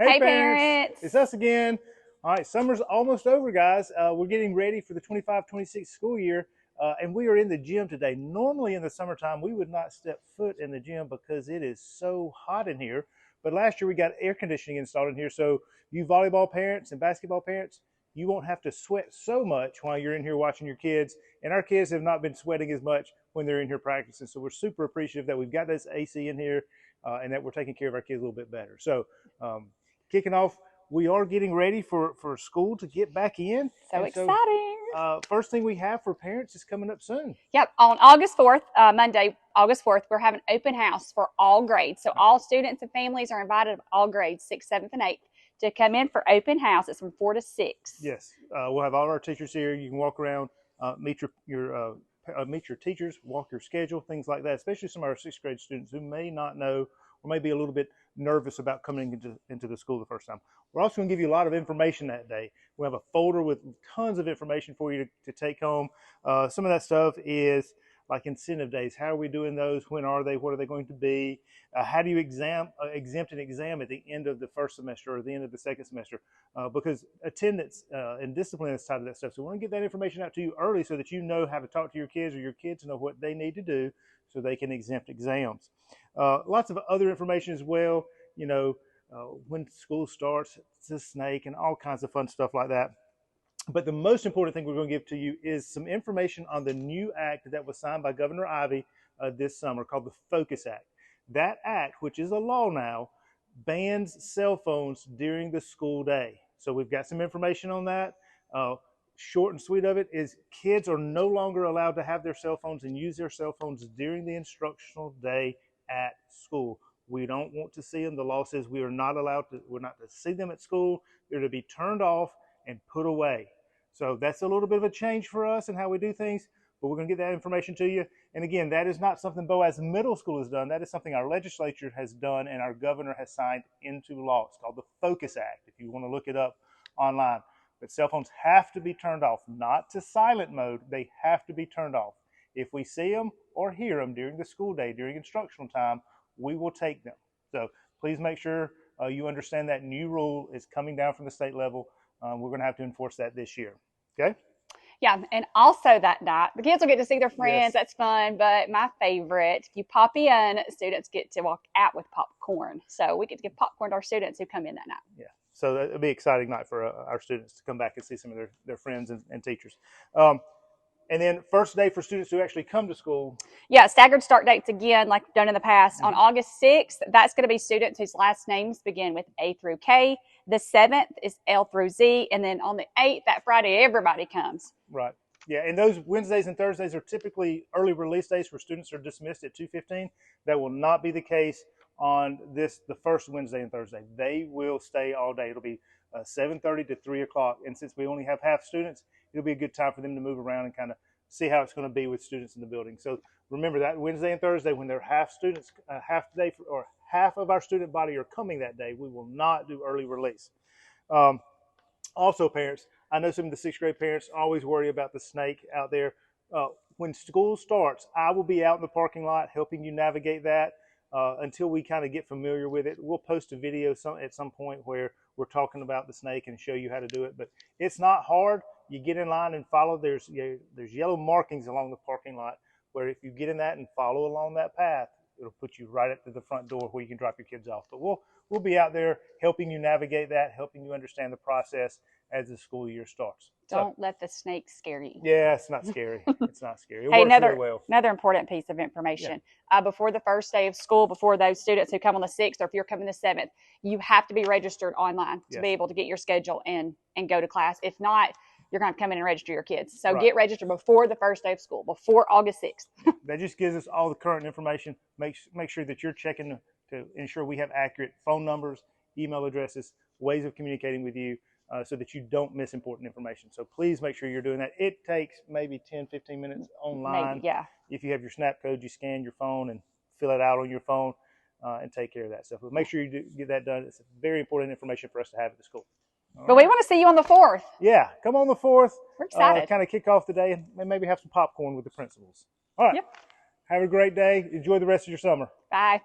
Hey parents! It's us again. All right, summer's almost over, guys. We're getting ready for the 25-26 school year, and we are in the gym today. Normally in the summertime, we would not step foot in the gym because it is so hot in here. But last year we got air conditioning installed in here, so you volleyball parents and basketball parents, you won't have to sweat so much while you're in here watching your kids. And our kids have not been sweating as much when they're in here practicing. So we're super appreciative that we've got this AC in here and that we're taking care of our kids a little bit better. So kicking off, we are getting ready for school to get back in. So exciting. First thing we have for parents is coming up soon. Yep, on August 4th, Monday, August 4th, we're having open house for all grades. So all students and families are invited of all grades, 6th, 7th, and 8th, to come in for open house. It's from 4 to 6. Yes, we'll have all our teachers here. You can walk around, meet your teachers, walk your schedule, things like that, especially some of our 6th grade students who may not know or may be a little bit nervous about coming into the school the first time. We're also going to give you a lot of information that day. We have a folder with tons of information for you to take home. Some of that stuff is like incentive days. How are we doing those? When are they? What are they going to be? How do you exempt an exam at the end of the first semester or the end of the second semester? Because attendance and discipline is tied to that stuff. So we're going to get that information out to you early so that you know how to talk to your kids or your kids know what they need to do so they can exempt exams. Lots of other information as well, you know, when school starts, it's a snake and all kinds of fun stuff like that. But the most important thing we're going to give to you is some information on the new act that was signed by Governor Ivey this summer called the Focus Act. That act, which is a law now, bans cell phones during the school day. So we've got some information on that. Short and sweet of it is kids are no longer allowed to have their cell phones and use their cell phones during the instructional day at school. We don't want to see them. The law says we're not to see them at school. They're to be turned off and put away. So that's a little bit of a change for us in how we do things, but we're going to get that information to you. And again, that is not something Boaz Middle School has done. That is something our legislature has done and our governor has signed into law. It's called the Focus Act, if you want to look it up online. But cell phones have to be turned off, not to silent mode. They have to be turned off. If we see them or hear them during the school day, during instructional time, we will take them. So please make sure you understand that new rule is coming down from the state level. We're going to have to enforce that this year. Okay? Yeah, and also that night, the kids will get to see their friends. Yes. That's fun. But my favorite, if you pop in, students get to walk out with popcorn. So we get to give popcorn to our students who come in that night. Yeah. So it'll be an exciting night for our students to come back and see some of their friends and teachers. And then first day for students who actually come to school. Yeah, staggered start dates again, like we've done in the past. On August 6th, that's going to be students whose last names begin with A through K. The 7th is L through Z. And then on the 8th, that Friday, everybody comes. Right. Yeah, and those Wednesdays and Thursdays are typically early release days where students are dismissed at 2:15. That will not be the case on the first Wednesday and Thursday. They will stay all day. It'll be 7:30 to 3 o'clock. And since we only have half students, it'll be a good time for them to move around and kind of see how it's going to be with students in the building. So remember that Wednesday and Thursday, when they're half students, half the day, or half of our student body are coming that day, we will not do early release. Also, parents, I know some of the 6th grade parents always worry about the snake out there. When school starts, I will be out in the parking lot helping you navigate that until we kind of get familiar with it. We'll post a video at some point where we're talking about the snake and show you how to do it. But it's not hard. You get in line and follow. There's yellow markings along the parking lot where if you get in that and follow along that path, it'll put you right up to the front door where you can drop your kids off. But we'll be out there helping you navigate that, helping you understand the process as the school year starts. Don't let the snake scare you. Yeah, it's not scary. It's not scary. It Hey, works very well. another important piece of information. Yeah. Before the first day of school, before those students who come on the 6th, or if you're coming the 7th, you have to be registered online to be able to get your schedule and go to class. If not, you're going to come in and register your kids. So get registered before the first day of school, before August 6th. That just gives us all the current information. Make sure that you're checking to ensure we have accurate phone numbers, email addresses, ways of communicating with you so that you don't miss important information. So please make sure you're doing that. It takes maybe 10, 15 minutes online. Maybe, yeah. If you have your SNAP code, you scan your phone and fill it out on your phone and take care of that stuff. But make sure you get that done. It's very important information for us to have at the school. But we want to see you on the 4th. Yeah, come on the 4th. We're excited. Kind of kick off the day and maybe have some popcorn with the principals. All right. Yep. Have a great day. Enjoy the rest of your summer. Bye.